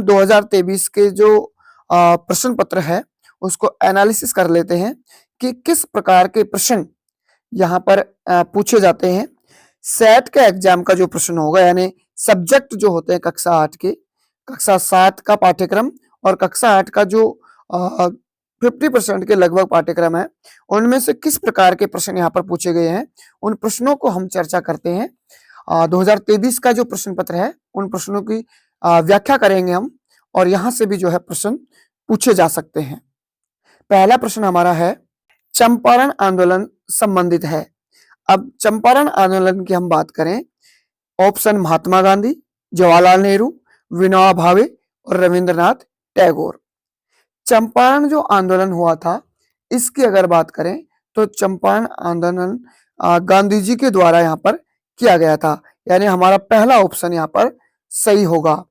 हम 2023 के जो प्रश्न पत्र है उसको एनालिसिस कर लेते हैं कि किस प्रकार के प्रश्न यहाँ पर पूछे जाते हैं। सेट का एग्जाम का जो प्रश्न होगा, यानी सब्जेक्ट जो होते हैं कक्षा 8 के, कक्षा 7 का पाठ्यक्रम और कक्षा 8 का जो 50% के लगभग पाठ्यक्रम है, उनमें से किस प्रकार के प्रश्न यहाँ पर पूछे गए हैं, उन प्रश्नों को हम चर्चा करते हैं। 2023 का जो प्रश्न पत्र है उन प्रश्नों की व्याख्या करेंगे हम, और यहाँ से भी जो है प्रश्न पूछे जा सकते हैं। पहला प्रश्न हमारा है, चंपारण आंदोलन संबंधित है। अब चंपारण आंदोलन की हम बात करें, ऑप्शन महात्मा गांधी, जवाहरलाल नेहरू, विनोबा भावे और रविंद्रनाथ टैगोर। चंपारण जो आंदोलन हुआ था, इसकी अगर बात करें तो चंपारण आंदोलन गांधी जी के द्वारा यहाँ पर किया गया था, यानी हमारा पहला ऑप्शन यहाँ पर सही होगा।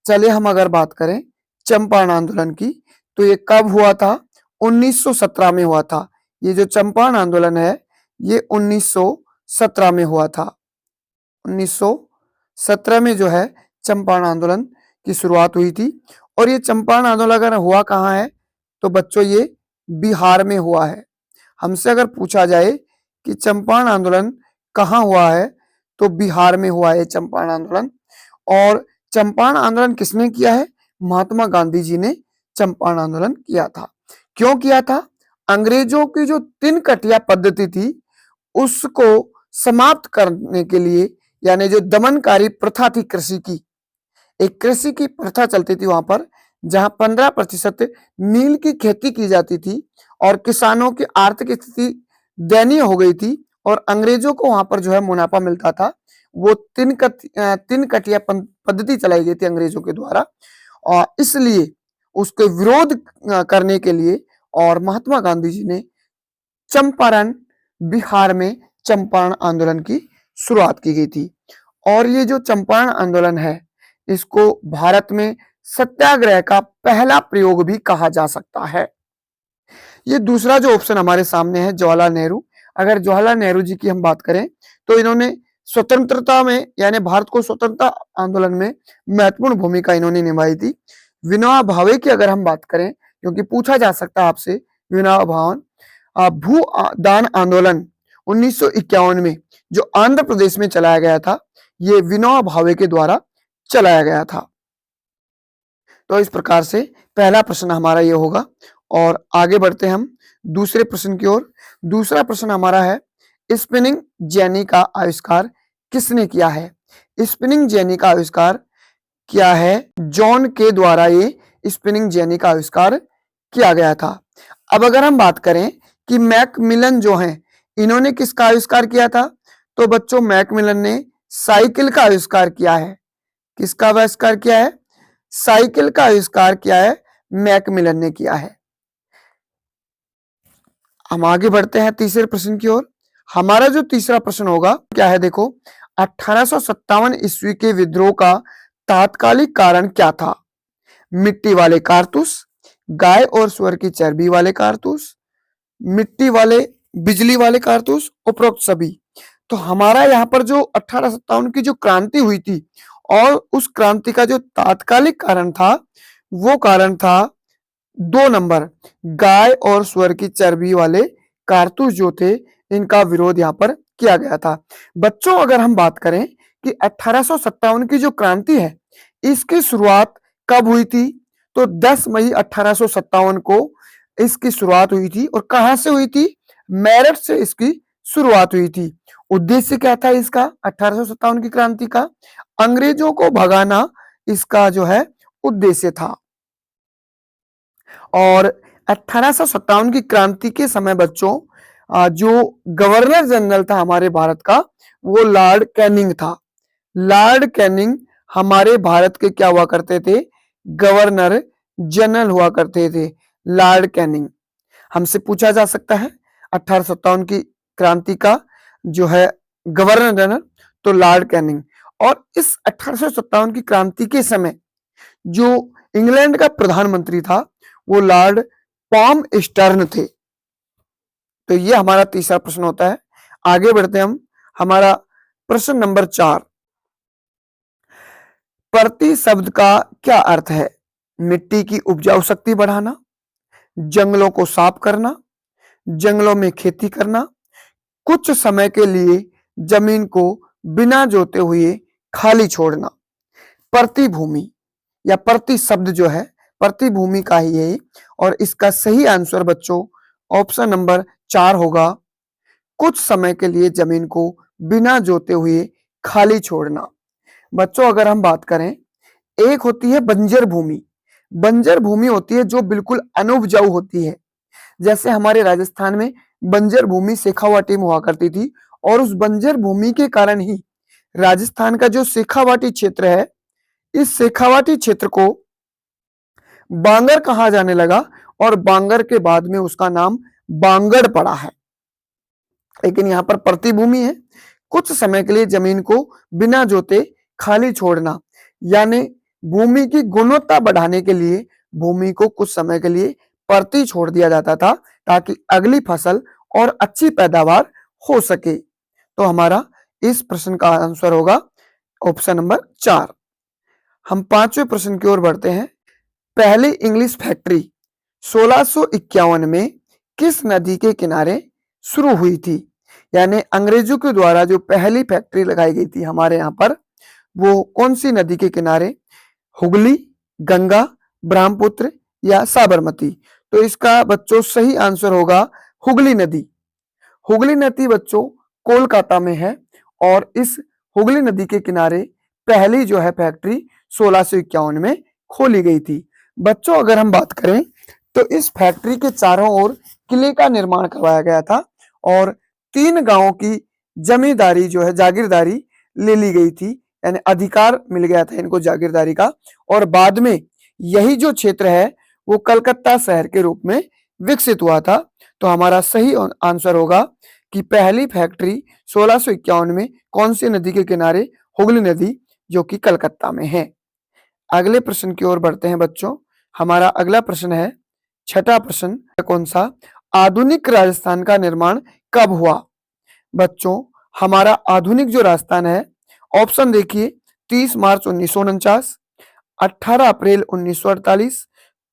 चलिए हम अगर बात करें चंपारण आंदोलन की, तो ये कब हुआ था? 1917 में हुआ था। ये जो चंपारण आंदोलन है ये 1917 में हुआ था। 1917 में जो है चंपारण आंदोलन की शुरुआत हुई थी। और ये चंपारण आंदोलन अगर हुआ कहाँ है, तो बच्चों ये बिहार में हुआ है। हमसे अगर पूछा जाए कि चंपारण आंदोलन कहाँ हुआ है, तो बिहार में हुआ है चंपारण आंदोलन। और चंपारण आंदोलन किसने किया है? महात्मा गांधी जी ने चंपारण आंदोलन किया था। क्यों किया था? अंग्रेजों की जो 3 कटिया पद्धति थी उसको समाप्त करने के लिए, यानी जो दमनकारी प्रथा थी कृषि की, एक कृषि की प्रथा चलती थी वहां पर, जहां 15% नील की खेती की जाती थी और किसानों की आर्थिक स्थिति दयनीय हो गई थी और अंग्रेजों को वहां पर जो है मुनाफा मिलता था। वो 3 कटिया पद्धति चलाई गई थी अंग्रेजों के द्वारा, और इसलिए उसके विरोध करने के लिए और महात्मा गांधी जी ने चंपारण, बिहार में चंपारण आंदोलन की शुरुआत की गई थी। और ये जो चंपारण आंदोलन है इसको भारत में सत्याग्रह का पहला प्रयोग भी कहा जा सकता है। ये दूसरा जो ऑप्शन हमारे सामने है, जवाहरलाल नेहरू। अगर जवाहरलाल नेहरू जी की हम बात करें तो इन्होंने स्वतंत्रता में, यानी भारत को स्वतंत्रता आंदोलन में महत्वपूर्ण भूमिका इन्होंने निभाई थी। विनोबा भावे की अगर हम बात करें, क्योंकि पूछा जा सकता है आपसे, विनोबा भावे भू दान आंदोलन 1951 में जो आंध्र प्रदेश में चलाया गया था, ये विनोबा भावे के द्वारा चलाया गया था। तो इस प्रकार से पहला प्रश्न हमारा ये होगा। और आगे बढ़ते हम दूसरे प्रश्न की ओर। दूसरा प्रश्न हमारा है, स्पिनिंग जेनी का आविष्कार किसने किया है? स्पिनिंग जेनी का आविष्कार किया है जॉन के द्वारा। ये स्पिनिंग जेनी का आविष्कार किया गया था। अब अगर हम बात करें कि मैकमिलन जो हैं, इन्होंने किसका आविष्कार किया था, तो बच्चों मैकमिलन ने साइकिल का आविष्कार किया है। किसका आविष्कार किया है? साइकिल का आविष्कार किया है, मैकमिलन ने किया है। हम आगे बढ़ते हैं तीसरे प्रश्न की ओर। हमारा जो तीसरा प्रश्न होगा क्या है, देखो, 1857 ईस्वी के विद्रोह का तात्कालिक कारण क्या था? मिट्टी वाले कारतूस, गाय और सुअर की चर्बी वाले कारतूस, मिट्टी वाले बिजली वाले कारतूस, उपरोक्त सभी। तो हमारा यहाँ पर जो 1857 की जो क्रांति हुई थी और उस क्रांति का जो तात्कालिक कारण था, वो कारण था 2 नंबर, गाय और सुअर की चर्बी वाले कारतूस जो थे, इनका विरोध यहाँ पर किया गया था। बच्चों अगर हम बात करें कि 1857 की जो क्रांति है इसकी शुरुआत कब हुई थी, तो 10 मई 1857 को इसकी शुरुआत हुई थी। और कहां से हुई थी? मेरठ से इसकी शुरुआत हुई थी। उद्देश्य क्या था इसका 1857 की क्रांति का? अंग्रेजों को भगाना इसका जो है उद्देश्य था। और 1857 की क्रांति के समय बच्चों जो गवर्नर जनरल था हमारे भारत का, वो लॉर्ड कैनिंग था। लॉर्ड कैनिंग हमारे भारत के क्या हुआ करते थे? गवर्नर जनरल हुआ करते थे, लॉर्ड कैनिंग। हमसे पूछा जा सकता है 1857 की क्रांति का जो है गवर्नर जनरल, तो लॉर्ड कैनिंग। और इस 1857 की क्रांति के समय जो इंग्लैंड का प्रधानमंत्री था वो लॉर्ड पॉम स्टर्न थे। तो ये हमारा तीसरा प्रश्न होता है। आगे बढ़ते हम। हमारा प्रश्न नंबर 4, प्रति शब्द का क्या अर्थ है? मिट्टी की उपजाऊ शक्ति बढ़ाना, जंगलों को साफ करना, जंगलों में खेती करना, कुछ समय के लिए जमीन को बिना जोते हुए खाली छोड़ना। प्रतिभूमि या प्रति शब्द जो है प्रतिभूमि का ही है और इसका सही आंसर बच्चों ऑप्शन नंबर 4 होगा, कुछ समय के लिए जमीन को बिना जोते हुए खाली छोड़ना। बच्चों अगर हम बात करें, एक होती है बंजर भूमि। बंजर भूमि होती है जो बिल्कुल अनुपजाऊ होती है, जैसे हमारे राजस्थान में बंजर भूमि शेखावाटी में हुआ करती थी और उस बंजर भूमि के कारण ही राजस्थान का जो शेखावाटी क्षेत्र है, इस शेखावाटी क्षेत्र को बांगर कहा जाने लगा और बांगर के बाद में उसका नाम बांगड़ पड़ा है। लेकिन यहाँ पर प्रतिभूमि है, कुछ समय के लिए जमीन को बिना जोते खाली छोड़ना, यानी भूमि की गुणवत्ता बढ़ाने के लिए भूमि को कुछ समय के लिए परती छोड़ दिया जाता था ताकि अगली फसल और अच्छी पैदावार हो सके। तो हमारा इस प्रश्न का आंसर होगा ऑप्शन नंबर 4। हम 5वें प्रश्न की ओर बढ़ते हैं। पहली इंग्लिश फैक्ट्री 1651 में किस नदी के किनारे शुरू हुई थी? यानी अंग्रेजों के द्वारा जो पहली फैक्ट्री लगाई गई थी हमारे यहाँ पर, वो कौन सी नदी के किनारे? हुगली, गंगा, ब्रह्मपुत्र या साबरमती? तो इसका बच्चों सही आंसर होगा हुगली नदी। हुगली नदी बच्चों कोलकाता में है और इस हुगली नदी के किनारे पहली जो है फैक्ट्री 1651 में खोली गई थी। बच्चों अगर हम बात करें तो इस फैक्ट्री के चारों ओर किले का निर्माण करवाया गया था और 3 गांवों की जमींदारी जो है जागीरदारी ले ली गई थी, यानी अधिकार मिल गया था इनको जागीरदारी का। और बाद में यही जो क्षेत्र है वो कलकत्ता शहर के रूप में विकसित हुआ था। तो हमारा सही आंसर होगा कि पहली फैक्ट्री 1651 में कौन सी नदी के किनारे? हुगली नदी, जो कि कलकत्ता में है। अगले प्रश्न की ओर बढ़ते हैं बच्चों। हमारा अगला प्रश्न है 6ठा प्रश्न, कौन सा? आधुनिक राजस्थान का निर्माण कब हुआ? बच्चों हमारा आधुनिक जो राजस्थान है, ऑप्शन देखिए 30 मार्च 1949, 18 अप्रैल 1948,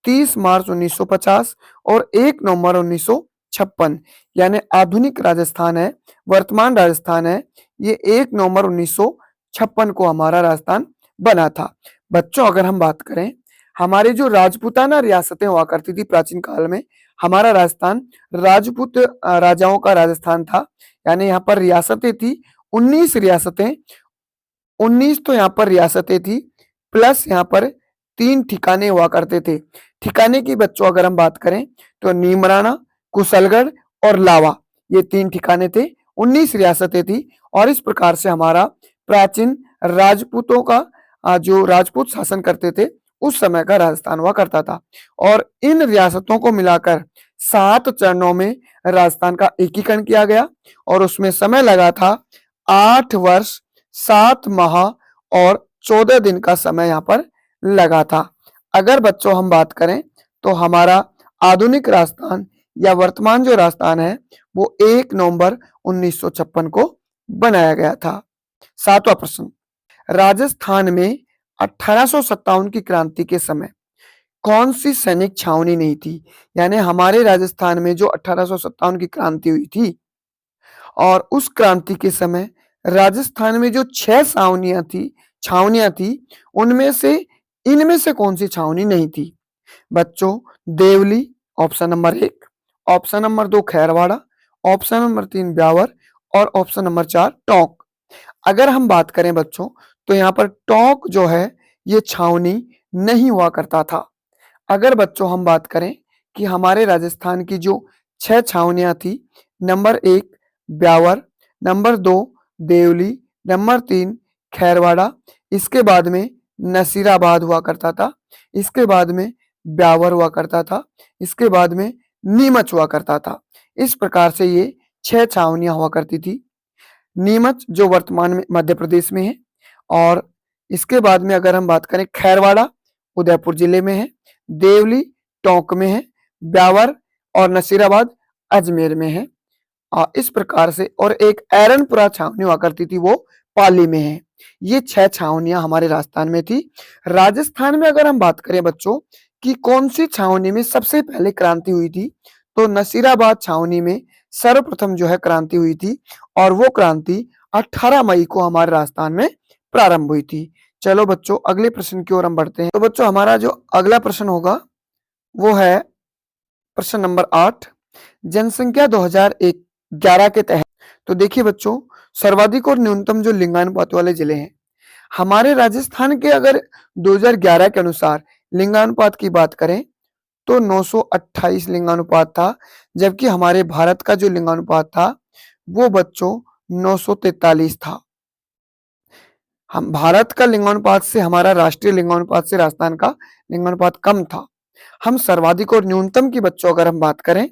30 मार्च 1950 और 1 नवंबर 1956। यानी आधुनिक राजस्थान है, वर्तमान राजस्थान है, ये 1 नवंबर 1956 को हमारा राजस्थान बना था। बच्चों अगर हम बात करें, हमारे जो राजपूताना रियासतें हुआ करती थी प्राचीन काल में, हमारा राजस्थान राजपूत राजाओं का राजस्थान था। यानी यहाँ पर रियासतें थी 19 रियासतें, 19 तो यहाँ पर रियासतें थी प्लस यहाँ पर 3 ठिकाने हुआ करते थे। ठिकाने की बच्चों अगर हम बात करें तो नीमराना, कुशलगढ़ और लावा, ये 3 ठिकाने थे, 19 रियासतें थी। और इस प्रकार से हमारा प्राचीन राजपूतों का जो राजपूत शासन करते थे उस समय का राजस्थान हुआ करता था। और इन रियासतों को मिलाकर 7 चरणों में राजस्थान का एकीकरण किया गया और उसमें समय लगा था 8 वर्ष 7 माह और 14 दिन का समय यहाँ पर लगा था। अगर बच्चों हम बात करें तो हमारा आधुनिक राजस्थान या वर्तमान जो राजस्थान है वो 1 नवंबर 1956 को बनाया गया था। 7वां प्रश्न, राजस्थान में 1857 की क्रांति के समय कौन सी सैनिक छावनी नहीं थी? यानी हमारे राजस्थान में जो 1857 की क्रांति हुई थी और उस क्रांति के समय राजस्थान में जो 6 छावनियां थी, उनमें से इनमें से कौन सी छावनी नहीं थी? बच्चों Deoli option number 1, option number 2 Kherwara, option number 3 Beawar और ऑप्शन नंबर 4 टोंक। अगर हम बात करें बच्चों तो यहाँ पर टोंक जो है ये छावनी नहीं हुआ करता था। अगर बच्चों हम बात करें कि हमारे राजस्थान की जो 6 छावनियां थी, number 1 Beawar, number 2 Deoli, number 3 Kherwara, इसके बाद में नसीराबाद हुआ करता था, इसके बाद में ब्यावर हुआ करता था, इसके बाद में नीमच हुआ करता था। इस प्रकार से ये 6 छावनियां हुआ करती थी। नीमच जो वर्तमान में मध्य प्रदेश में है और इसके बाद में अगर हम बात करें खैरवाड़ा उदयपुर जिले में है, देवली टोंक में है, ब्यावर और नसीराबाद अजमेर में है। इस प्रकार से और एक एरनपुरा छावनी हुआ करती थी वो पाली में है। ये 6 छावनियां हमारे राजस्थान में थी। राजस्थान में अगर हम बात करें बच्चों कि कौन सी छावनी में सबसे पहले क्रांति हुई थी, तो नसीराबाद छावनी में सर्वप्रथम जो है क्रांति हुई थी और वो क्रांति 18 मई को हमारे राजस्थान में प्रारंभ हुई थी। चलो बच्चों अगले प्रश्न की ओर हम बढ़ते हैं। तो बच्चों हमारा जो अगला प्रश्न होगा वो है प्रश्न नंबर 8, जनसंख्या 2011 के तहत। तो देखिए बच्चों, सर्वाधिक और न्यूनतम जो लिंगानुपात वाले जिले हैं हमारे राजस्थान के, अगर 2011 के अनुसार लिंगानुपात की बात करें तो 928 लिंगानुपात था, जबकि हमारे भारत का जो लिंगानुपात था वो बच्चों 943 था। हम भारत का लिंगानुपात से, हमारा राष्ट्रीय लिंगानुपात से राजस्थान का लिंगानुपात कम था। हम सर्वाधिक और न्यूनतम की बच्चों अगर हम बात करें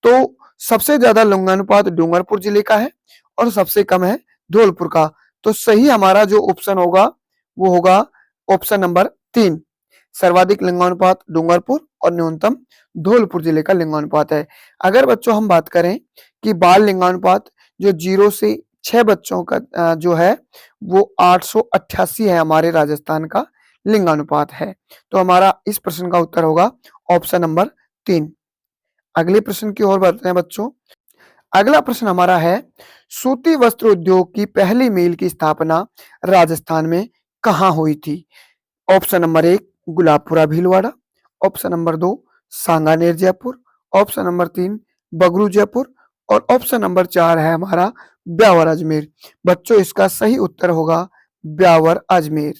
तो सबसे ज्यादा लिंगानुपात डूंगरपुर जिले का है और सबसे कम है धौलपुर का। तो सही हमारा जो ऑप्शन होगा वो होगा ऑप्शन नंबर 3, सर्वाधिक लिंगानुपात डूंगरपुर और न्यूनतम धौलपुर जिले का लिंगानुपात है। अगर बच्चों हम बात करें कि बाल लिंगानुपात जो 0 से 6 बच्चों का जो है वो 888 है, हमारे राजस्थान का लिंगानुपात है। तो हमारा इस प्रश्न का उत्तर होगा ऑप्शन नंबर 3। अगले प्रश्न की ओर बढ़ते हैं बच्चों। अगला प्रश्न हमारा है, सूती वस्त्र उद्योग की पहली मिल की स्थापना राजस्थान में कहाँ हुई थी? Option number 1 Gulabpura Bhilwara, option number 2 Sanganer Jaipur, option number 3 Bagru Jaipur और ऑप्शन नंबर 4 है हमारा ब्यावर अजमेर। बच्चों इसका सही उत्तर होगा ब्यावर अजमेर।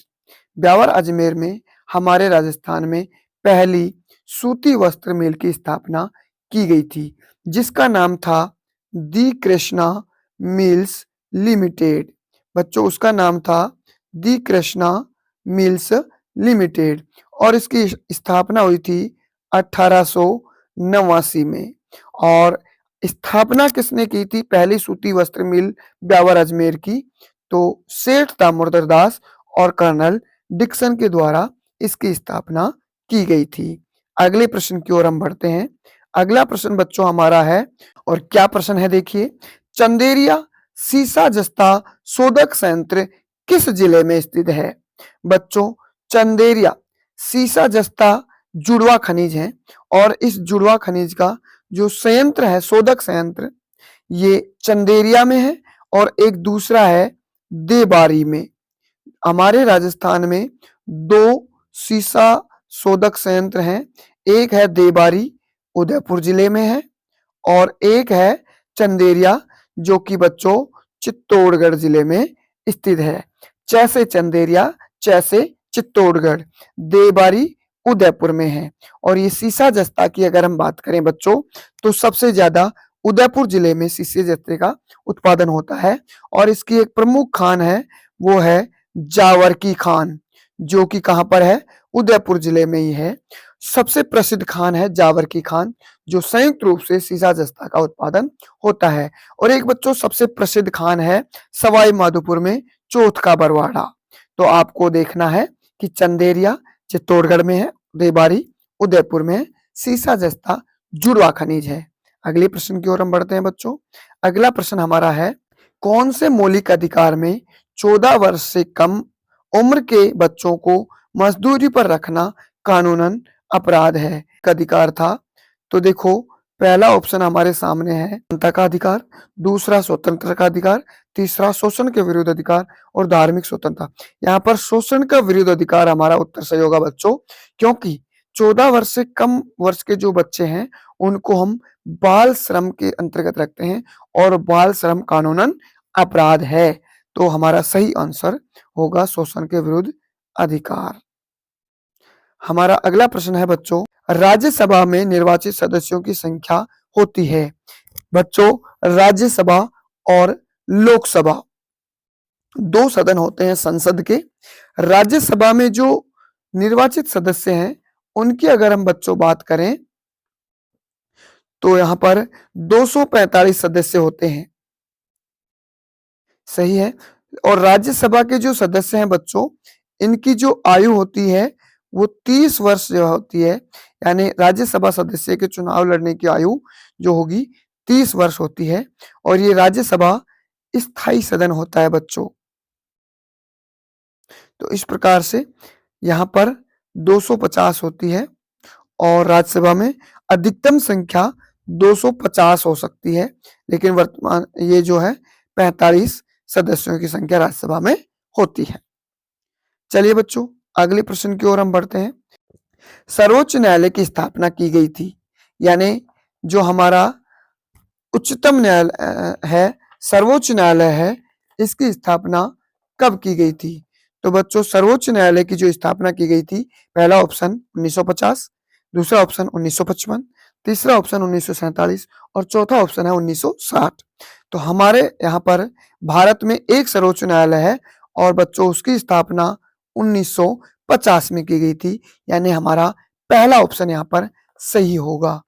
ब्यावर अजमेर में हमारे राजस्थान में पहली सूती वस्त्र मिल की स्थापना की गई थी, जिसका नाम था दी कृष्णा मिल्स लिमिटेड। बच्चों उसका नाम था दी कृष्णा मिल्स लिमिटेड और इसकी स्थापना हुई थी 1889 में। और स्थापना किसने की थी पहली सूती वस्त्र मिल ब्यावर अजमेर की? तो सेठ दामोदर दास और कर्नल डिक्सन के द्वारा इसकी स्थापना की गई थी। अगले प्रश्न की ओर हम बढ़ते हैं। अगला प्रश्न बच्चों हमारा है, और क्या प्रश्न है देखिए, चंदेरिया सीसा जस्ता शोधक संयंत्र किस जिले में स्थित है? बच्चों चंदेरिया सीसा जस्ता जुड़वा खनिज है और इस जुड़वा खनिज का जो संयंत्र है, शोधक संयंत्र, ये चंदेरिया में है और एक दूसरा है देबारी में। हमारे राजस्थान में 2 सीसा शोधक संयंत्र हैं, एक है देबारी उदयपुर जिले में है और एक है चंदेरिया जो कि बच्चों चित्तौड़गढ़ जिले में स्थित है। जैसे चंदेरिया जैसे चित्तौड़गढ़, देबारी उदयपुर में है। और ये सीसा जस्ता की अगर हम बात करें बच्चों तो सबसे ज्यादा उदयपुर जिले में सीसे जस्ते का उत्पादन होता है और इसकी एक प्रमुख खान है वो है जावर की खान, जो कि कहां पर है? उदयपुर जिले में ही है। सबसे प्रसिद्ध खान है जावर की खान, जो संयुक्त रूप से सीसा जस्ता का उत्पादन होता है। और एक बच्चों सबसे प्रसिद्ध खान है सवाई माधोपुर में चौथ का बरवाड़ा। तो आपको देखना है कि चंदेरिया चित्तौड़गढ़ में है, देबारी उदयपुर में है, सीसा जस्ता जुड़वा खनिज है। अगले प्रश्न की ओर हम बढ़ते हैं बच्चों। अगला प्रश्न हमारा है, कौन से मौलिक अधिकार में 14 वर्ष से कम उम्र के बच्चों को मजदूरी पर रखना कानूनन अपराध है? अधिकार था तो देखो, पहला ऑप्शन हमारे सामने है जनता का अधिकार, दूसरा स्वतंत्रता का अधिकार, तीसरा शोषण के विरुद्ध अधिकार और धार्मिक स्वतंत्रता। यहाँ पर शोषण का विरुद्ध अधिकार हमारा उत्तर सही होगा बच्चों, क्योंकि 14 वर्ष से कम वर्ष के जो बच्चे हैं उनको हम बाल श्रम के अंतर्गत रखते हैं और बाल श्रम कानूनन अपराध है। तो हमारा सही आंसर होगा शोषण के विरुद्ध अधिकार। हमारा अगला प्रश्न है बच्चों, राज्यसभा में निर्वाचित सदस्यों की संख्या होती है? बच्चों राज्यसभा और लोकसभा 2 सदन होते हैं संसद के। राज्यसभा में जो निर्वाचित सदस्य हैं उनकी अगर हम बच्चों बात करें तो यहां पर 245 सदस्य होते हैं, सही है। और राज्यसभा के जो सदस्य हैं बच्चों, इनकी जो आयु होती है वो 30 वर्ष जो होती है, यानी राज्यसभा सदस्य के चुनाव लड़ने की आयु जो होगी 30 वर्ष होती है। और ये राज्यसभा स्थायी सदन होता है बच्चों। तो इस प्रकार से यहाँ पर 250 होती है और राज्यसभा में अधिकतम संख्या 250 हो सकती है, लेकिन वर्तमान ये जो है 45 सदस्यों की संख्या राज्यसभा में होती है। चलिए बच्चों, अगले प्रश्न की ओर हम बढ़ते हैं। सर्वोच्च न्यायालय की स्थापना की गई थी, यानी जो हमारा उच्चतम न्यायालय है, सर्वोच्च न्यायालय है, इसकी स्थापना कब की गई थी? तो बच्चों, सर्वोच्च न्यायालय की जो स्थापना की गई थी, पहला ऑप्शन 1950, दूसरा ऑप्शन 1955, तीसरा ऑप्शन 1947 और चौथा ऑप्शन है 1960। तो हमारे यहाँ पर भारत में एक सर्वोच्च न्यायालय है और बच्चों उसकी स्थापना 1950 में की गई थी, यानी हमारा पहला ऑप्शन यहाँ पर सही होगा।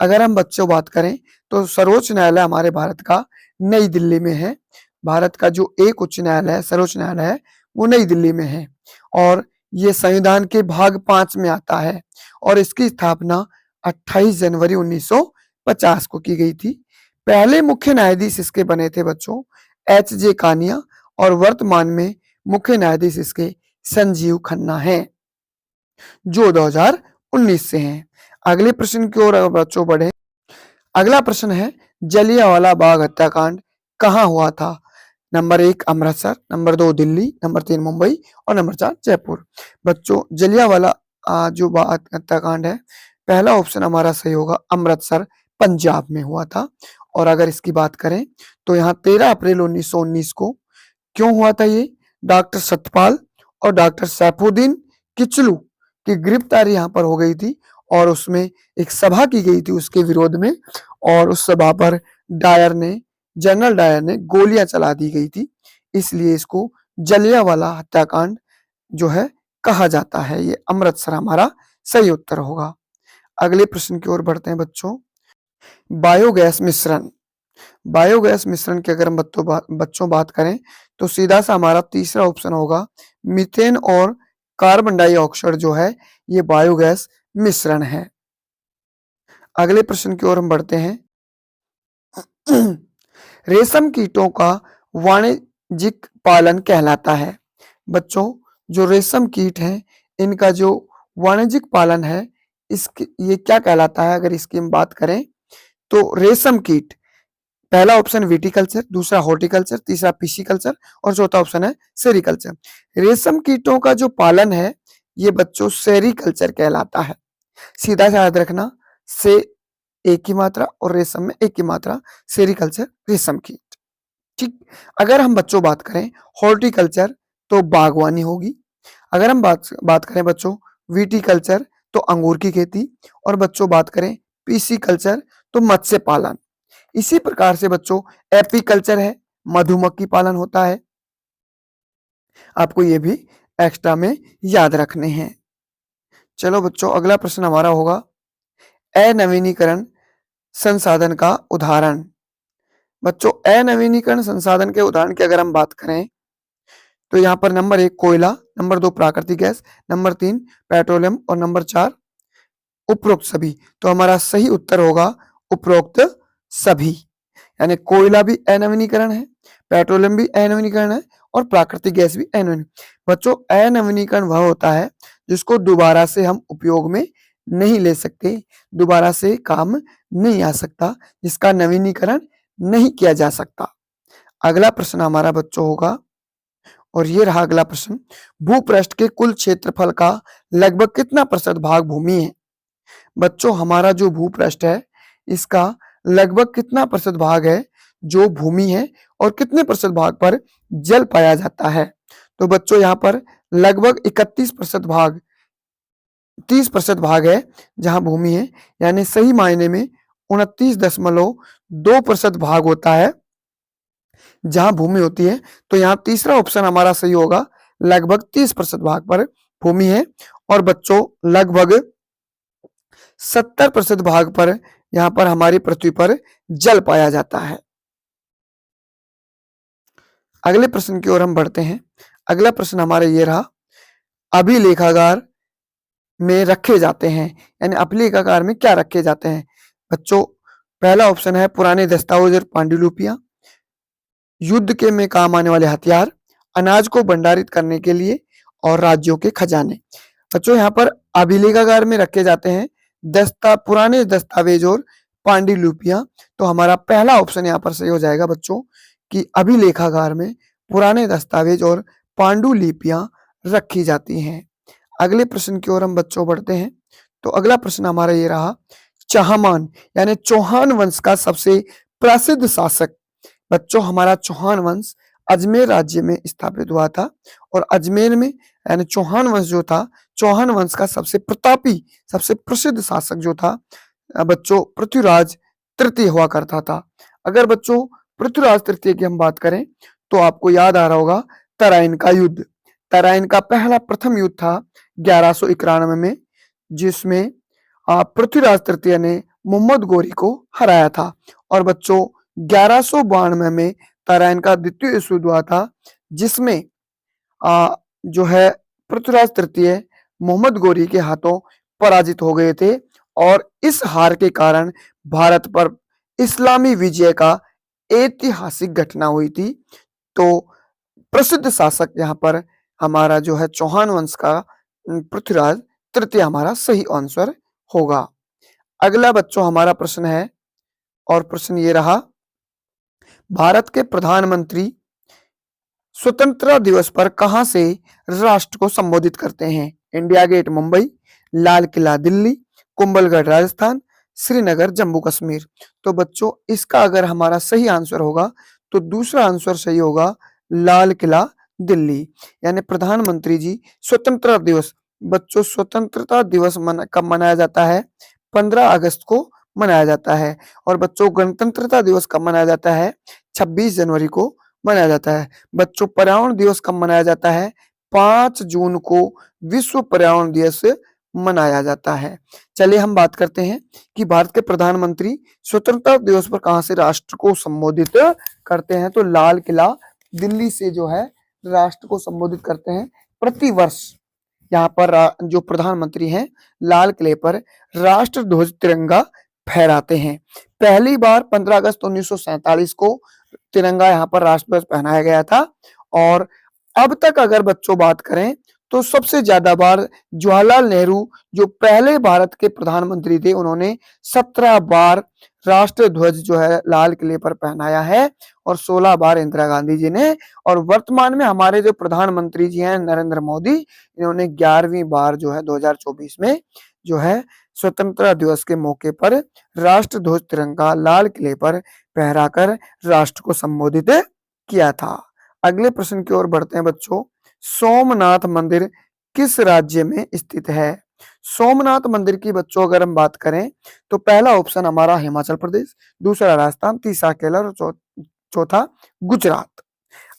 अगर हम बच्चों बात करें तो सर्वोच्च न्यायालय हमारे भारत का नई दिल्ली में है। भारत का जो एक उच्च न्यायालय है, सर्वोच्च न्यायालय है, वो नई दिल्ली में है और ये संविधान के भाग 5 में आता है और इसकी स्थापना 28 जनवरी 1950 को की गई थी। पहले मुख्य न्यायाधीश इसके बने थे बच्चों एच.जे. कानिया और वर्तमान में मुख्य न्यायाधीश इसके संजीव खन्ना हैं, जो 2019 से हैं। अगले प्रश्न की ओर बच्चों बढ़े। अगला प्रश्न है, जलियांवाला बाग हत्याकांड कहाँ हुआ था? Number 1 Amritsar, number 2 Delhi, number 3 Mumbai और नंबर 4 जयपुर। बच्चों, जलियांवाला जो बाग हत्याकांड है, पहला ऑप्शन हमारा सही होगा, अमृतसर पंजाब में हुआ था। और अगर इसकी बात करें तो यहाँ 13 अप्रैल 1919 को क्यों हुआ था ये? डॉक्टर सतपाल और डॉक्टर सैफुद्दीन किचलू की गिरफ्तारी यहाँ पर हो गई थी और उसमें एक सभा की गई थी उसके विरोध में और उस सभा पर जनरल डायर ने गोलियां चला दी गई थी, इसलिए इसको जलियांवाला हत्याकांड जो है कहा जाता है। ये अमृतसर हमारा सही उत्तर होगा। अगले प्रश्न की ओर बढ़ते हैं बच्चों। बायोगैस मिश्रण, बायोगैस मिश्रण की अगर हम बच्चों बात करें तो सीधा सा हमारा तीसरा ऑप्शन होगा, मीथेन और कार्बन डाइऑक्साइड जो है ये बायोगैस मिश्रण है। अगले प्रश्न की ओर हम बढ़ते हैं। रेशम कीटों का वाणिज्यिक पालन कहलाता है। बच्चों, जो रेशम कीट हैं इनका जो वाणिज्यिक पालन है इसके ये क्या कहलाता है? अगर इसकी हम बात करें तो रेशम कीट, पहला ऑप्शन विटिकल्चर, दूसरा हॉर्टिकल्चर, तीसरा पिशीकल्चर और चौथा ऑप्शन है सेरिकल्चर। रेशम कीटों का जो पालन है ये बच्चों सेरिकल्चर कहलाता है। सीधा सा याद रखना, से एक की मात्रा और रेशम में एक की मात्रा, सेरिकल्चर रेशम कीट। ठीक। अगर हम बच्चों बात करें हॉर्टिकल्चर तो बागवानी होगी। अगर हम बात करें बच्चों विटिकल्चर तो अंगूर की खेती और बच्चों बात करें पिशीकल्चर तो मत्स्य पालन। इसी प्रकार से बच्चों एपीकल्चर है, मधुमक्खी पालन होता है। आपको ये भी एक्स्ट्रा में याद रखने हैं। चलो बच्चों, अगला प्रश्न हमारा होगा, अनवीनीकरण संसाधन का उदाहरण। बच्चों, अनवीनीकरण संसाधन के उदाहरण की अगर हम बात करें तो यहाँ पर नंबर 1 कोयला, नंबर 2 प्राकृतिक गैस, नंबर 3 पेट्रोलियम और नंबर 4 उपरोक्त सभी। तो हमारा सही उत्तर होगा उपरोक्त सभी, यानी कोयला भी अनवीनीकरण है, पेट्रोलियम भी अनवीनीकरण है और प्राकृतिक गैस भी अनवीनीकरण। बच्चों, अनवीनीकरण वह होता है जिसको दोबारा से हम उपयोग में नहीं ले सकते, दोबारा से काम नहीं आ सकता, जिसका नवीनीकरण नहीं किया जा सकता। अगला प्रश्न हमारा बच्चों होगा और ये रहा अगला प्रश्न, भूपृष्ठ के कुल क्षेत्रफल का लगभग कितना प्रतिशत भाग भूमि है? बच्चों, हमारा जो भूपृष्ठ है इसका लगभग कितना प्रतिशत भाग है जो भूमि है और कितने प्रतिशत भाग पर जल पाया जाता है? तो बच्चों, यहाँ पर लगभग 31% भाग, 30% भाग है जहां भूमि है, यानी सही मायने में 29.2% भाग होता है जहां भूमि होती है। तो यहाँ तीसरा ऑप्शन हमारा सही होगा, लगभग 30% भाग पर भूमि है और बच्चों लगभग 70% भाग पर यहाँ पर हमारी पृथ्वी पर जल पाया जाता है। अगले प्रश्न की ओर हम बढ़ते हैं। अगला प्रश्न हमारा ये रहा, अभिलेखागार में रखे जाते हैं, यानी अभिलेखागार में क्या रखे जाते हैं? बच्चों, पहला ऑप्शन है पुराने दस्तावेज और पांडुलिपियां, युद्ध के में काम आने वाले हथियार, अनाज को भंडारित करने के लिए और राज्यों के खजाने। बच्चों यहाँ पर अभिलेखागार में रखे जाते हैं पुराने दस्तावेज और पांडुलिपियां। तो हमारा पहला ऑप्शन यहाँ पर सही हो जाएगा बच्चों कि अभिलेखागार में पुराने दस्तावेज और पांडुलिपियां रखी जाती हैं। अगले प्रश्न की ओर हम बच्चों बढ़ते हैं। तो अगला प्रश्न हमारा ये रहा, चहमान यानी चौहान वंश का सबसे प्रसिद्ध शासक। बच्चों हमारा चौहान वंश अजमेर राज्य में स्थापित हुआ था और अजमेर में यानी चौहान वंश जो था, चौहान वंश का सबसे प्रतापी सबसे प्रसिद्ध शासक जो था बच्चों पृथ्वीराज तृतीय हुआ करता था। अगर बच्चों पृथ्वीराज तृतीय की हम बात करें तो आपको याद आ रहा होगा तराइन का युद्ध। तराइन का पहला प्रथम युद्ध था 1191 में, जिसमें पृथ्वीराज तृतीय ने मोहम्मद गोरी को हराया था। और बच्चों 1192 में तराइन का द्वितीय युद्ध हुआ था, जिसमें जो है पृथ्वीराज तृतीय मोहम्मद गोरी के हाथों पराजित हो गए थे और इस हार के कारण भारत पर इस्लामी विजय का ऐतिहासिक घटना हुई थी। तो प्रसिद्ध शासक यहाँ पर हमारा जो है चौहान वंश का पृथ्वीराज तृतीय हमारा सही आंसर होगा। अगला बच्चों हमारा प्रश्न है और प्रश्न ये रहा, भारत के प्रधानमंत्री स्वतंत्रता दिवस पर कहां से राष्ट्र को संबोधित करते हैं? India gate Mumbai, Lal Qila Delhi, Kumbhalgarh Rajasthan, Srinagar Jammu Kashmir. तो बच्चों इसका अगर हमारा सही आंसर होगा तो दूसरा आंसर सही होगा लाल किला दिल्ली। यानी प्रधानमंत्री जी स्वतंत्रता दिवस, बच्चों स्वतंत्रता दिवस कब मनाया जाता है? 15 अगस्त को मनाया जाता है। और बच्चों गणतंत्रता दिवस कब मनाया जाता है? 26 जनवरी को मनाया जाता है। बच्चों पर्यावरण दिवस कब मनाया जाता है? 5 जून को विश्व पर्यावरण दिवस मनाया जाता है। चलिए हम बात करते हैं कि भारत के प्रधानमंत्री स्वतंत्रता दिवस पर कहां से राष्ट्र को संबोधित करते हैं? तो लाल किला दिल्ली से जो है राष्ट्र को संबोधित करते हैं। प्रतिवर्ष यहाँ पर जो प्रधानमंत्री हैं लाल किले पर राष्ट्र ध्वज तिरंगा फहराते हैं। पहली बार 15 अगस्त 1947 को तिरंगा यहाँ पर राष्ट्रध्वज पहनाया गया था और अब तक अगर बच्चों बात करें तो सबसे ज्यादा बार जवाहरलाल नेहरू जो पहले भारत के प्रधानमंत्री थे, उन्होंने 17 बार राष्ट्र ध्वज जो है लाल किले पर पहनाया है और 16 बार इंदिरा गांधी जी ने। और वर्तमान में हमारे जो प्रधानमंत्री जी हैं नरेंद्र मोदी, इन्होंने 11वीं बार जो है 2024 में जो है स्वतंत्रता दिवस के मौके पर राष्ट्र ध्वज तिरंगा लाल किले पर फहराकर राष्ट्र को संबोधित किया था। अगले प्रश्न की ओर बढ़ते हैं बच्चों, सोमनाथ मंदिर किस राज्य में स्थित है? सोमनाथ मंदिर की बच्चों अगर हम बात करें तो पहला ऑप्शन हमारा हिमाचल प्रदेश, दूसरा राजस्थान, तीसरा केरल और चौथा गुजरात।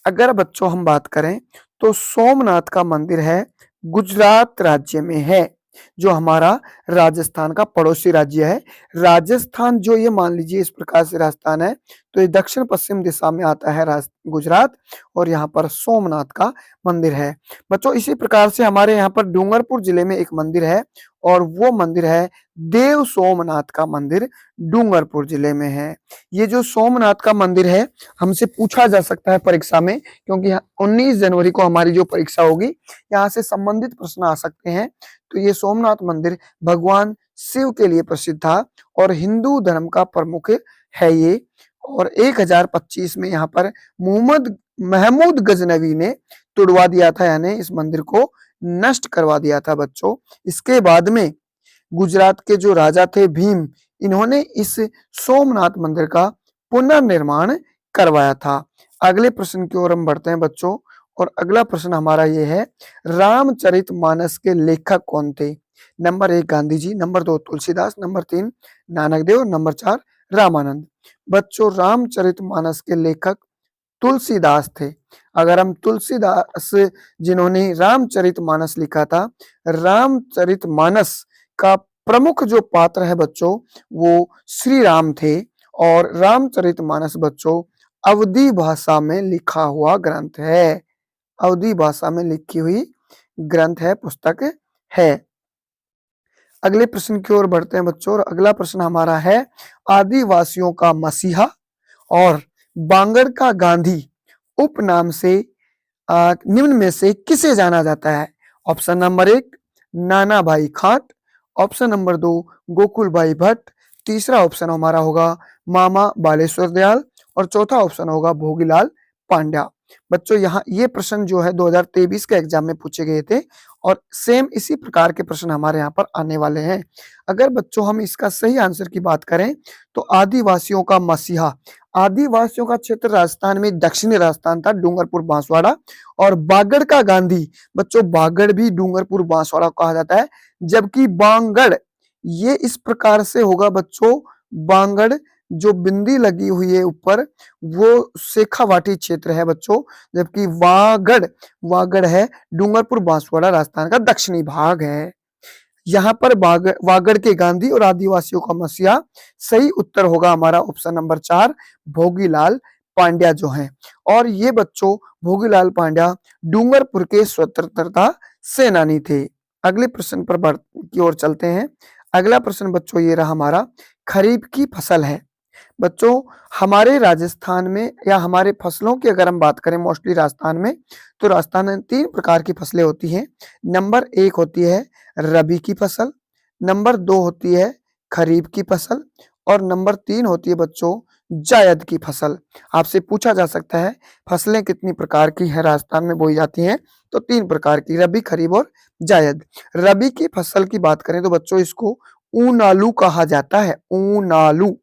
अगर बच्चों हम बात करें तो सोमनाथ का मंदिर है गुजरात राज्य में है, जो हमारा राजस्थान का पड़ोसी राज्य है। राजस्थान जो ये मान लीजिए इस प्रकार से राजस्थान है, तो ये दक्षिण पश्चिम दिशा में आता है गुजरात और यहाँ पर सोमनाथ का मंदिर है। बच्चों इसी प्रकार से हमारे यहाँ पर डूंगरपुर जिले में एक मंदिर है और वो मंदिर है देव सोमनाथ का मंदिर, डूंगरपुर जिले में है। ये जो सोमनाथ का मंदिर है हमसे पूछा जा सकता है परीक्षा में, क्योंकि 19 जनवरी को हमारी जो परीक्षा होगी यहाँ से संबंधित प्रश्न आ सकते हैं। तो ये सोमनाथ मंदिर भगवान शिव के लिए प्रसिद्ध था और हिंदू धर्म का प्रमुख है ये। और 1025 में यहाँ पर महमूद गजनवी ने तुड़वा दिया था, यानी इस मंदिर को नष्ट करवा दिया था बच्चों। इसके बाद में गुजरात के जो राजा थे भीम, इन्होंने इस सोमनाथ मंदिर का पुनर्निर्माण करवाया था। अगले प्रश्न की ओर हम बढ़ते हैं बच्चों और अगला प्रश्न हमारा ये है, रामचरितमानस के लेखक कौन थे? Number 1 Gandhi ji, number 2 Tulsidas, number 3 Nanak Dev, number 4 Ramanand. बच्चों रामचरितमानस के लेखक तुलसीदास थे। अगर हम तुलसीदास जिन्होंने रामचरितमानस लिखा था, रामचरितमानस का प्रमुख जो पात्र है बच्चों वो श्री राम थे और रामचरितमानस बच्चों अवधी भाषा में लिखा हुआ ग्रंथ है। अवधी भाषा में लिखी हुई ग्रंथ है, पुस्तक है। अगले प्रश्न की ओर बढ़ते हैं बच्चों और अगला प्रश्न हमारा है, आदिवासियों का मसीहा और बांगड़ का गांधी उपनाम से निम्न में से किसे जाना जाता है? ऑप्शन नंबर 1 नाना भाई खाट, ऑप्शन नंबर 2 गोकुल भाई भट्ट, तीसरा ऑप्शन हमारा होगा मामा बालेश्वर दयाल और चौथा ऑप्शन होगा भोगीलाल पांड्या। बच्चों यहाँ ये प्रश्न जो है 2023 के एग्जाम में पूछे गए थे और सेम इसी प्रकार के प्रश्न हमारे यहाँ पर आने वाले हैं। अगर बच्चों हम इसका सही आंसर की बात करें तो आदिवासियों का मसीहा, आदिवासियों का क्षेत्र राजस्थान में दक्षिणी राजस्थान था, डूंगरपुर बांसवाड़ा। और बागड़ का गांधी, बच्चों बागड़ भी डूंगरपुर बांसवाड़ा कहा जाता है, जबकि बांगड़ ये इस प्रकार से होगा बच्चों, बांगड़ जो बिंदी लगी हुई है ऊपर वो शेखावाटी क्षेत्र है बच्चों, जबकि वागड़ वागड़ है डूंगरपुर बांसवाड़ा राजस्थान का दक्षिणी भाग है। यहाँ पर वागड़ के गांधी और आदिवासियों का मसीहा, सही उत्तर होगा हमारा ऑप्शन नंबर 4 भोगीलाल पांड्या जो है। और ये बच्चों भोगीलाल पांड्या डूंगरपुर के स्वतंत्रता सेनानी थे। अगले प्रश्न पर की ओर चलते हैं। अगला प्रश्न बच्चों ये रहा हमारा, खरीफ की फसल है। बच्चों हमारे राजस्थान में या हमारे फसलों की अगर हम बात करें मोस्टली राजस्थान में, तो राजस्थान में 3 प्रकार की फसलें होती हैं। नंबर 1 होती है रबी की फसल, नंबर 2 होती है खरीफ की फसल और नंबर 3 होती है बच्चों जायद की फसल। आपसे पूछा जा सकता है फसलें कितनी प्रकार की है राजस्थान में बोई जाती हैं, तो 3 प्रकार की, रबी खरीफ और जायद। रबी की फसल की बात करें तो बच्चों इसको ऊनालू कहा जाता है, ऊनालू।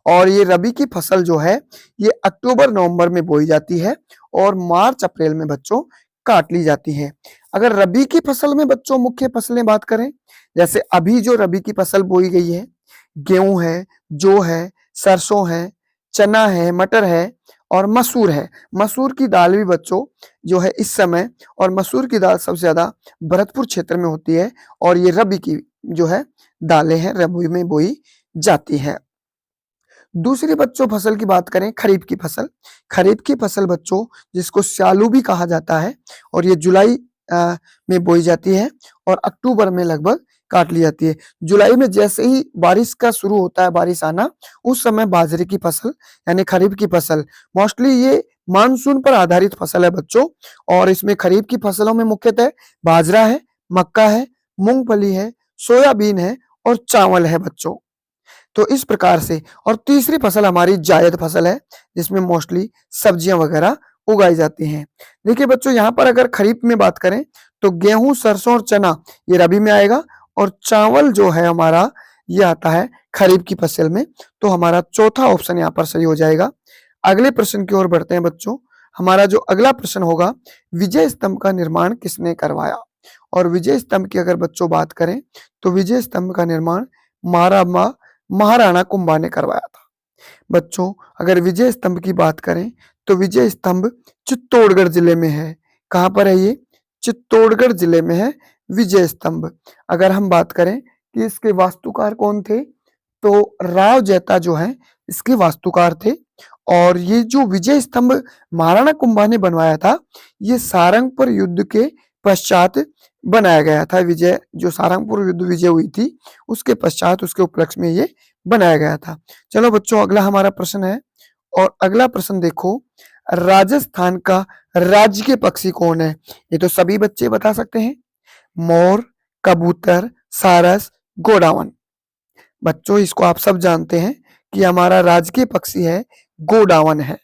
और ये रबी की फसल जो है ये अक्टूबर नवंबर में बोई जाती है और मार्च अप्रैल में बच्चों काट ली जाती है। अगर रबी की फसल में बच्चों मुख्य फसलें बात करें, जैसे अभी जो रबी की फसल बोई गई है, गेहूं है, जौ है, सरसों है, चना है, मटर है और मसूर है। मसूर की दाल भी बच्चों जो है इस समय, और मसूर की दाल सबसे ज्यादा भरतपुर क्षेत्र में होती है और ये रबी की जो है दालें हैं, रबी में बोई जाती है। दूसरी बच्चों फसल की बात करें, खरीफ की फसल। खरीफ की फसल बच्चों जिसको स्यालू भी कहा जाता है और ये जुलाई में बोई जाती है और अक्टूबर में लगभग काट ली जाती है। जुलाई में जैसे ही बारिश का शुरू होता है, बारिश आना, उस समय बाजरे की फसल यानी खरीफ की फसल, मोस्टली ये मानसून पर आधारित फसल है बच्चों। और इसमें खरीफ की फसलों में मुख्यतः बाजरा है, मक्का है, मूंगफली है, सोयाबीन है और चावल है बच्चों। तो इस प्रकार से, और तीसरी फसल हमारी जायद फसल है जिसमें मोस्टली सब्जियां वगैरह उगाई जाती हैं। देखिए बच्चों यहाँ पर अगर खरीफ में बात करें तो गेहूं, सरसों और चना ये रबी में आएगा और चावल जो है हमारा ये आता है खरीफ की फसल में। तो हमारा चौथा ऑप्शन यहाँ पर सही हो जाएगा। अगले प्रश्न की ओर बढ़ते हैं बच्चों। हमारा जो अगला प्रश्न होगा, विजय स्तंभ का निर्माण किसने करवाया? और विजय स्तंभ की अगर बच्चों बात करें तो विजय स्तंभ का निर्माण महाराणा कुंभा ने करवाया था। बच्चों अगर विजय स्तंभ की बात करें तो विजय स्तंभ चित्तौड़गढ़ जिले में है। कहां पर है ये? चित्तौड़गढ़ जिले में है विजय स्तंभ। अगर हम बात करें कि इसके वास्तुकार कौन थे, तो राव जैता जो है इसके वास्तुकार थे। और ये जो विजय स्तंभ महाराणा कुंभा ने बनवाया था, ये सारंगपुर युद्ध के पश्चात बनाया गया था। विजय जो सारंगपुर युद्ध विजय हुई थी उसके पश्चात, उसके उपलक्ष्य में ये बनाया गया था। चलो बच्चों अगला हमारा प्रश्न है, और अगला प्रश्न देखो, राजस्थान का राज्य पक्षी कौन है? ये तो सभी बच्चे बता सकते हैं, मोर, कबूतर, सारस, गोडावन। बच्चों इसको आप सब जानते हैं कि हमारा राजकीय पक्षी है गोडावन है।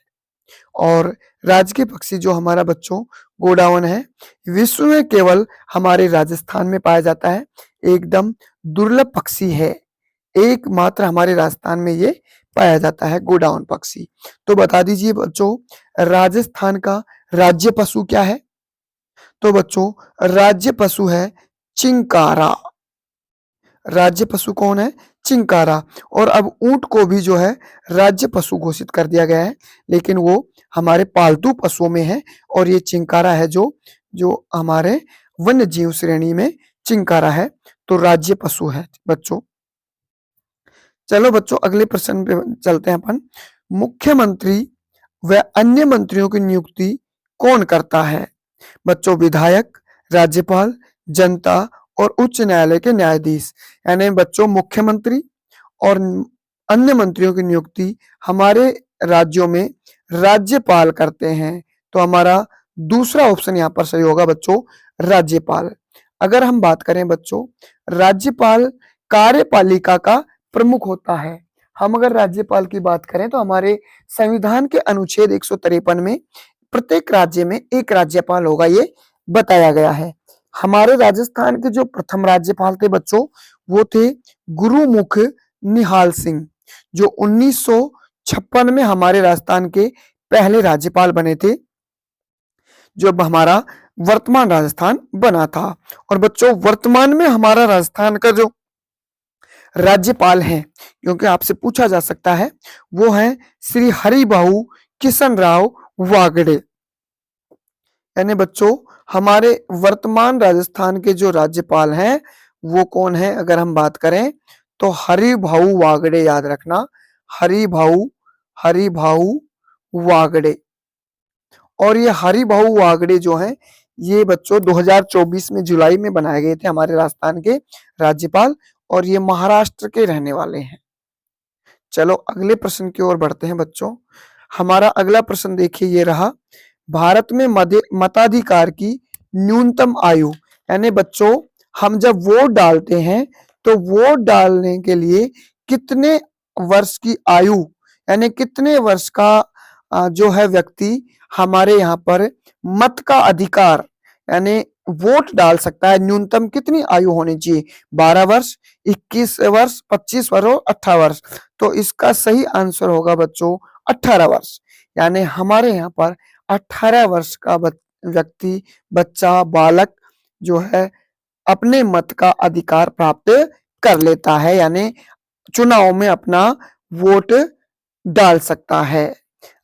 और राजकीय पक्षी जो हमारा बच्चों गोडावन है, विश्व में केवल हमारे राजस्थान में पाया जाता है। एकदम दुर्लभ पक्षी है, एकमात्र हमारे राजस्थान में ये पाया जाता है गोडाउन पक्षी। तो बता दीजिए बच्चों राजस्थान का राज्य पशु क्या है? तो बच्चों राज्य पशु है चिंकारा। राज्य पशु कौन है? चिंकारा। और अब ऊंट को भी जो है राज्य पशु घोषित कर दिया गया है, लेकिन वो हमारे पालतू पशुओं में है और ये चिंकारा है जो जो हमारे वन्य जीव श्रेणी में चिंकारा है, तो राज्य पशु है बच्चों। चलो बच्चों अगले प्रश्न पे चलते हैं अपन। मुख्यमंत्री व अन्य मंत्रियों की नियुक्ति कौन करता है? बच्चों विधायक, राज्यपाल, जनता और उच्च न्यायालय के न्यायाधीश। यानी बच्चों मुख्यमंत्री और अन्य मंत्रियों की नियुक्ति हमारे राज्यों में राज्यपाल करते हैं। तो हमारा दूसरा ऑप्शन यहाँ पर सही होगा बच्चों, राज्यपाल। अगर हम बात करें बच्चों, राज्यपाल कार्यपालिका का प्रमुख होता है। हम अगर राज्यपाल की बात करें तो हमारे संविधान के अनुच्छेद 153 में प्रत्येक राज्य में एक राज्यपाल होगा, ये बताया गया है। हमारे राजस्थान के जो प्रथम राज्यपाल थे बच्चों, वो थे गुरुमुख निहाल सिंह, जो 1956 में हमारे राजस्थान के पहले राज्यपाल बने थे, जब हमारा वर्तमान राजस्थान बना था। और बच्चों वर्तमान में हमारा राजस्थान का जो राज्यपाल हैं, क्योंकि आपसे पूछा जा सकता है, वो हैं श्री हरिभाऊ किशन राव वागड़े। यानी बच्चों हमारे वर्तमान राजस्थान के जो राज्यपाल हैं वो कौन है, अगर हम बात करें तो हरिभाऊ वागड़े, याद रखना, हरिभाऊ हरिभाऊ वागड़े। और ये हरिभाऊ वागड़े जो हैं, ये बच्चों 2024 में जुलाई में बनाए गए थे हमारे राजस्थान के राज्यपाल, और ये महाराष्ट्र के रहने वाले हैं। चलो अगले प्रश्न की ओर बढ़ते हैं बच्चों। हमारा अगला प्रश्न देखिए, ये रहा, भारत में मताधिकार की न्यूनतम आयु, यानी बच्चों हम जब वोट डालते हैं तो वोट डालने के लिए कितने वर्ष की आयु, यानी कितने वर्ष का जो है व्यक्ति हमारे यहाँ पर मत का अधिकार यानी वोट डाल सकता है, न्यूनतम कितनी आयु होनी चाहिए, 12 वर्ष, 21 वर्ष, 25 वर्ष और 18 वर्ष। तो इसका सही आंसर होगा बच्चों 18 वर्ष। यानी हमारे यहाँ पर 18 वर्ष का व्यक्ति, बच्चा, बालक जो है अपने मत का अधिकार प्राप्त कर लेता है, यानी चुनाव में अपना वोट डाल सकता है।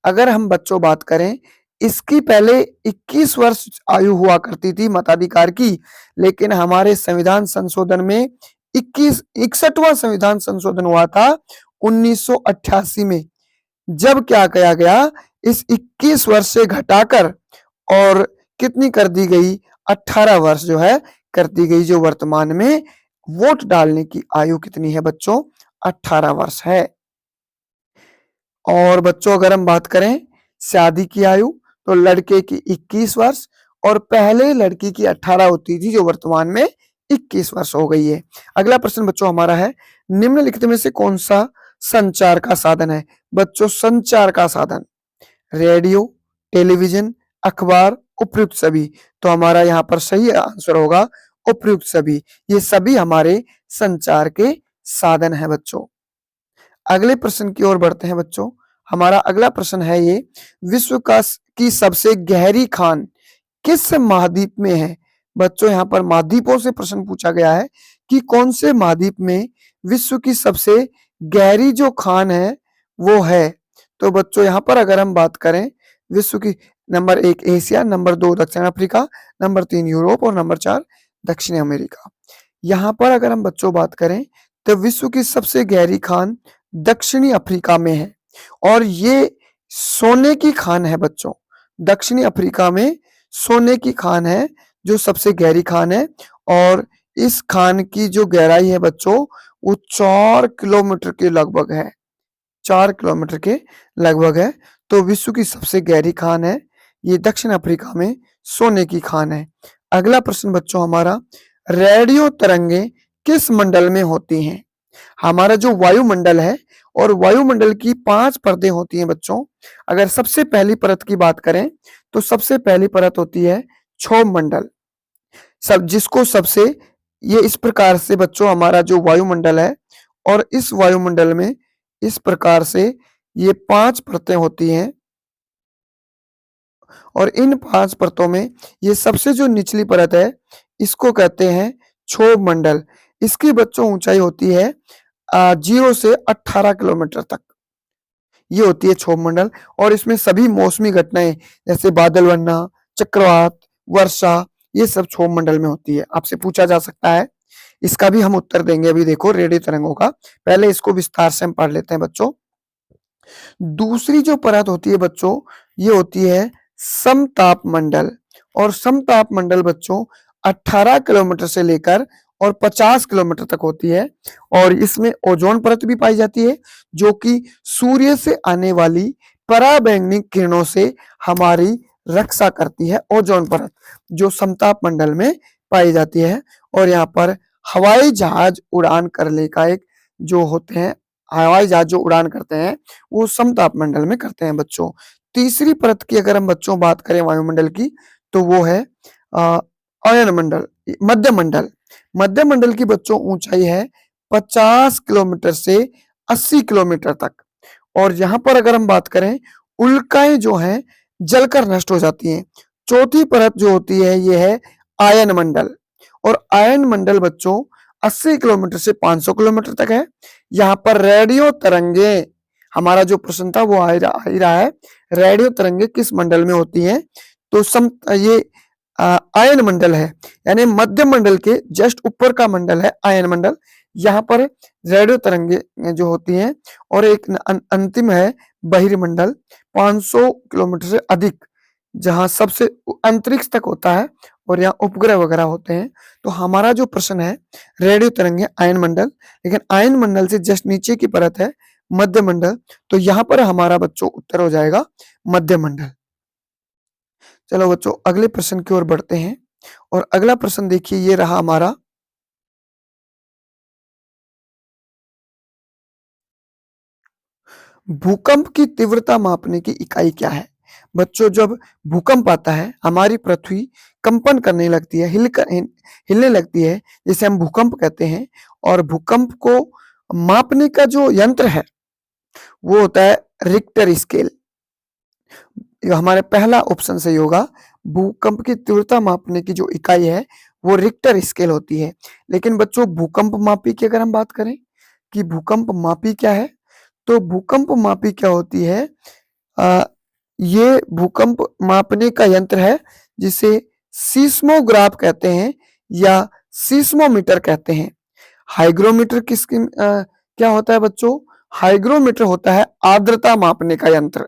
अगर हम बच्चों बात करें, इसकी पहले 21 वर्ष आयु हुआ करती थी मताधिकार की, लेकिन हमारे संविधान संशोधन में 61वां संविधान संशोधन हुआ था 1988 में, जब क्या किया गया, इस 21 वर्ष से घटाकर और कितनी कर दी गई, 18 वर्ष जो है कर दी गई, जो वर्तमान में वोट डालने की आयु कितनी है बच्चों, 18 वर्ष है। और बच्चों अगर हम बात करें शादी की आयु, तो लड़के की 21 वर्ष और पहले लड़की की 18 होती थी, जो वर्तमान में 21 वर्ष हो गई है। अगला प्रश्न बच्चों हमारा है, निम्नलिखित में से कौन सा संचार का साधन है। बच्चों संचार का साधन, रेडियो, टेलीविजन, अखबार, उपयुक्त सभी। तो हमारा यहाँ पर सही आंसर होगा उपयुक्त सभी। ये सभी हमारे संचार के साधन है बच्चों। अगले प्रश्न की ओर बढ़ते हैं बच्चों। हमारा अगला प्रश्न है ये, विश्व की सबसे गहरी खान किस महाद्वीप में है। बच्चों यहाँ पर महाद्वीपों से प्रश्न पूछा गया है कि कौन से महाद्वीप में विश्व की सबसे गहरी जो खान है वो है। तो बच्चों यहाँ पर अगर हम बात करें विश्व की, नंबर 1 एशिया, नंबर 2 दक्षिण अफ्रीका, नंबर 3 यूरोप और नंबर 4 दक्षिण अमेरिका। यहाँ पर अगर हम बच्चों बात करें तो विश्व की सबसे गहरी खान दक्षिणी अफ्रीका में है, और ये सोने की खान है बच्चों। दक्षिणी अफ्रीका में सोने की खान है जो सबसे गहरी खान है, और इस खान की जो गहराई है बच्चों वो 4 किलोमीटर के लगभग है, 4 किलोमीटर के लगभग है। तो विश्व की सबसे गहरी खान है ये दक्षिण अफ्रीका में सोने की खान है। अगला प्रश्न बच्चों हमारा, रेडियो तरंगे किस मंडल में होती हैं। हमारा जो वायुमंडल है, और वायुमंडल की 5 परतें होती हैं बच्चों। अगर सबसे पहली परत की बात करें तो सबसे पहली परत होती है क्षोभ मंडल, जिसको सबसे, ये इस प्रकार से बच्चों हमारा जो वायुमंडल है, और इस वायुमंडल में इस प्रकार से ये 5 परतें होती हैं, और इन 5 परतों में ये सबसे जो निचली परत है इसको कहते हैं क्षोभ मंडल। इसकी बच्चों ऊंचाई होती है 0 से 18 किलोमीटर तक, ये होती है क्षोभ मंडल। और इसमें सभी मौसमी घटनाएं जैसे बादल बनना, चक्रवात, वर्षा, ये सब क्षोभ मंडल में होती है। आपसे पूछा जा सकता है, इसका भी हम उत्तर देंगे। अभी देखो रेडियो तरंगों का, पहले इसको विस्तार से हम पढ़ लेते हैं बच्चों। दूसरी जो परत होती है बच्चों, ये होती है समताप मंडल, और समताप मंडल बच्चों 18 किलोमीटर से लेकर और 50 किलोमीटर तक होती है, और इसमें ओजोन परत भी पाई जाती है, जो कि सूर्य से आने वाली पराबैंगनी किरणों से हमारी रक्षा करती है ओजोन परत, जो समताप मंडल में पाई जाती है। और यहाँ पर हवाई जहाज उड़ान करने का एक जो होते हैं, हवाई जहाज जो उड़ान करते हैं वो समताप मंडल में करते हैं बच्चों। तीसरी परत की अगर हम बच्चों बात करें वायुमंडल की, तो वो है अयन मंडल, मध्य मंडल। मध्य मंडल की बच्चों ऊंचाई है 50 किलोमीटर से 80 किलोमीटर तक। और यहाँ पर अगर हम बात करें, उल्काएं जो हैं जलकर नष्ट हो जाती हैं। चौथी परत जो होती है ये है आयन मंडल। और आयन मंडल बच्चों 80 किलोमीटर से 500 किलोमीटर तक है। यहाँ पर रेडियो तरंगे, हमारा जो प्रश्न था वो आ ही रहा है, रेडियो तरंगे किस मंडल में होती हैं? तो ये आयन मंडल है, यानी मध्य मंडल के जस्ट ऊपर का मंडल है आयन मंडल। यहाँ पर रेडियो तरंगे जो होती हैं। और एक अंतिम है बहिर्मंडल, 500 किलोमीटर से अधिक, जहां सबसे अंतरिक्ष तक होता है और यहाँ उपग्रह वगैरह होते हैं। तो हमारा जो प्रश्न है रेडियो तरंगे आयन मंडल, लेकिन आयन मंडल से जस्ट नीचे की परत है मध्य मंडल। तो यहाँ पर हमारा बच्चों उत्तर हो जाएगा मध्य मंडल। चलो बच्चों अगले प्रश्न की ओर बढ़ते हैं। और अगला प्रश्न देखिए, ये रहा हमारा, भूकंप की तीव्रता मापने की इकाई क्या है? बच्चों जब भूकंप आता है, हमारी पृथ्वी कंपन करने लगती है, हिलने लगती है, जिसे हम भूकंप कहते हैं। और भूकंप को मापने का जो यंत्र है वो होता है रिक्टर स्केल। हमारे पहला ऑप्शन सही होगा। भूकंप की तीव्रता मापने की जो इकाई है वो रिक्टर स्केल होती है। लेकिन बच्चों भूकंप मापी की अगर हम बात करें कि भूकंप मापी क्या है, तो भूकंप मापी क्या होती है? ये भूकंप मापने का यंत्र है जिसे सीस्मोग्राफ कहते हैं या सीस्मोमीटर कहते हैं। हाइग्रोमीटर क्या होता है बच्चों? हाइग्रोमीटर होता है आर्द्रता मापने का यंत्र।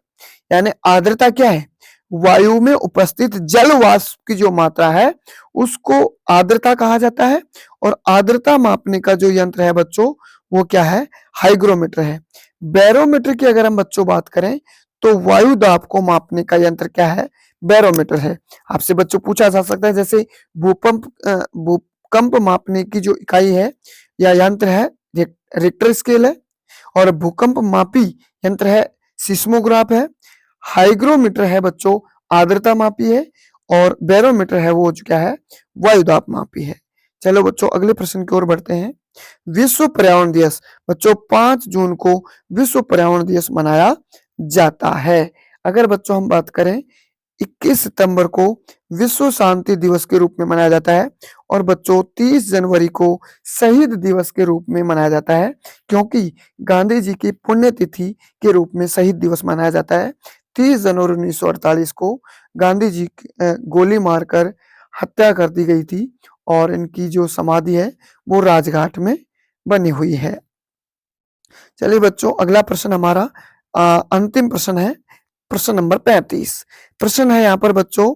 यानी आर्द्रता क्या है? वायु में उपस्थित जल वाष्प की जो मात्रा है उसको आर्द्रता कहा जाता है। और आर्द्रता मापने का जो यंत्र है बच्चों वो क्या है? हाइग्रोमीटर है। बैरोमीटर की अगर हम बच्चों बात करें, तो वायु दाब को मापने का यंत्र क्या है? बैरोमीटर है। आपसे बच्चों पूछा जा सकता है, जैसे भूकंप मापने की जो इकाई है या यंत्र है रिक्टर स्केल है, और भूकंप मापी यंत्र है सिस्मोग्राफ है, हाइग्रोमीटर है बच्चों आर्द्रता मापी है, और बैरोमीटर है वो जो क्या है? वायुदाब मापी है। चलो बच्चों अगले प्रश्न की ओर बढ़ते हैं। विश्व पर्यावरण दिवस बच्चों 5 जून को विश्व पर्यावरण दिवस मनाया जाता है। अगर बच्चों हम बात करें, 21 सितंबर को विश्व शांति दिवस के रूप में मनाया जाता है। और बच्चों 30 जनवरी को शहीद दिवस के रूप में मनाया जाता है, क्योंकि गांधी जी की पुण्यतिथि के रूप में शहीद दिवस मनाया जाता है। 30 जनवरी 1948 को गांधी जी गोली मारकर हत्या कर दी गई थी, और इनकी जो समाधि है वो राजघाट में बनी हुई है। चलिए बच्चों अगला प्रश्न हमारा अंतिम प्रश्न है, प्रश्न नंबर 35। प्रश्न है यहाँ पर बच्चों,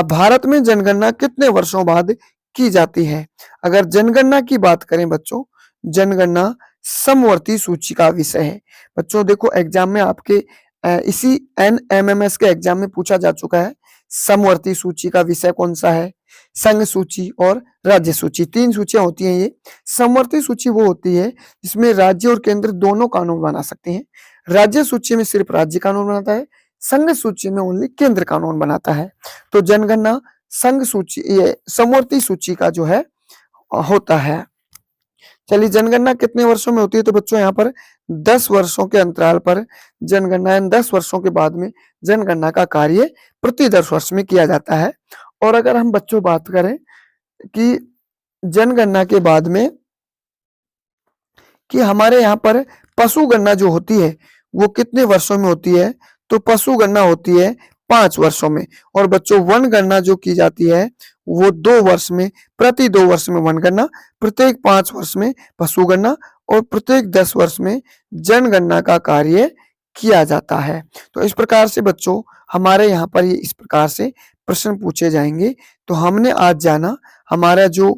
भारत में जनगणना कितने वर्षों बाद की जाती है? अगर जनगणना की बात करें बच्चों, जनगणना समवर्ती सूची का विषय है। बच्चों देखो एग्जाम में आपके इसी एनएमएमएस के एग्जाम में पूछा जा चुका है, समवर्ती सूची का विषय कौन सा है? संघ सूची और राज्य सूची, 3 सूचियां होती हैं ये। समवर्ती सूची वो होती है जिसमें राज्य और केंद्र दोनों कानून बना सकते हैं। राज्य सूची में सिर्फ राज्य कानून बनाता है, संघ सूची में ओनली केंद्र कानून बनाता है। तो जनगणना संघ सूची, ये समवर्ती सूची का जो है होता है। चलिए जनगणना कितने वर्षों में होती है? तो बच्चों यहाँ पर 10 वर्षों के अंतराल पर जनगणना, 10 वर्षों के बाद में जनगणना का कार्य प्रति 10 वर्ष में किया जाता है। और अगर हम बच्चों बात करें कि जनगणना के बाद में कि हमारे यहाँ पर पशु गणना जो होती है वो कितने वर्षों में होती है? तो पशु गणना होती है 5 वर्षों में। और बच्चों वन गणना जो की जाती है वो 2 वर्ष में, प्रति 2 वर्ष में वन गणना, प्रत्येक 5 वर्ष में पशु गणना, और प्रत्येक 10 वर्ष में जनगणना का कार्य किया जाता है। तो इस प्रकार से बच्चों हमारे यहाँ पर ये इस प्रकार से प्रश्न पूछे जाएंगे। तो हमने आज जाना हमारा जो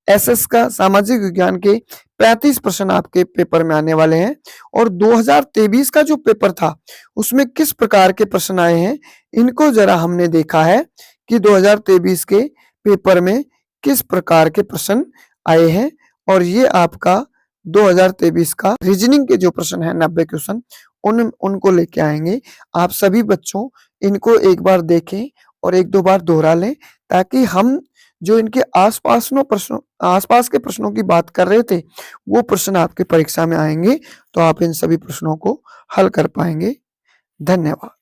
एसएस का सामाजिक विज्ञान के 35 प्रश्न आपके पेपर में आने वाले हैं। और 2023 का जो पेपर था उसमें किस प्रकार के प्रश्न आए हैं, इनको जरा हमने देखा है कि 2023 के पेपर में किस प्रकार के प्रश्न आए हैं। और ये आपका 2023 का रीजनिंग के जो प्रश्न है 90 क्वेश्चन उनको लेके आएंगे। आप सभी बच्चों इनको एक बार देखें और एक दो बार दोहरा लें, ताकि हम जो इनके आसपास के प्रश्नों की बात कर रहे थे वो प्रश्न आपके परीक्षा में आएंगे तो आप इन सभी प्रश्नों को हल कर पाएंगे। धन्यवाद।